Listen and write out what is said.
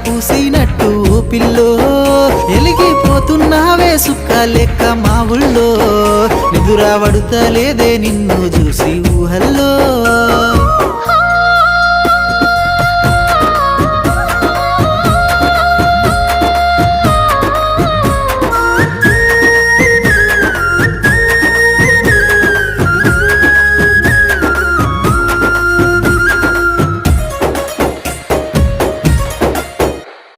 పూసినట్టు pillow ఎలిగిపోతున్నావే సుక్క లెక్క మా ఊళ్ళో నిదురా వడుతలేదే నిన్ను చూసి ఊహల్లో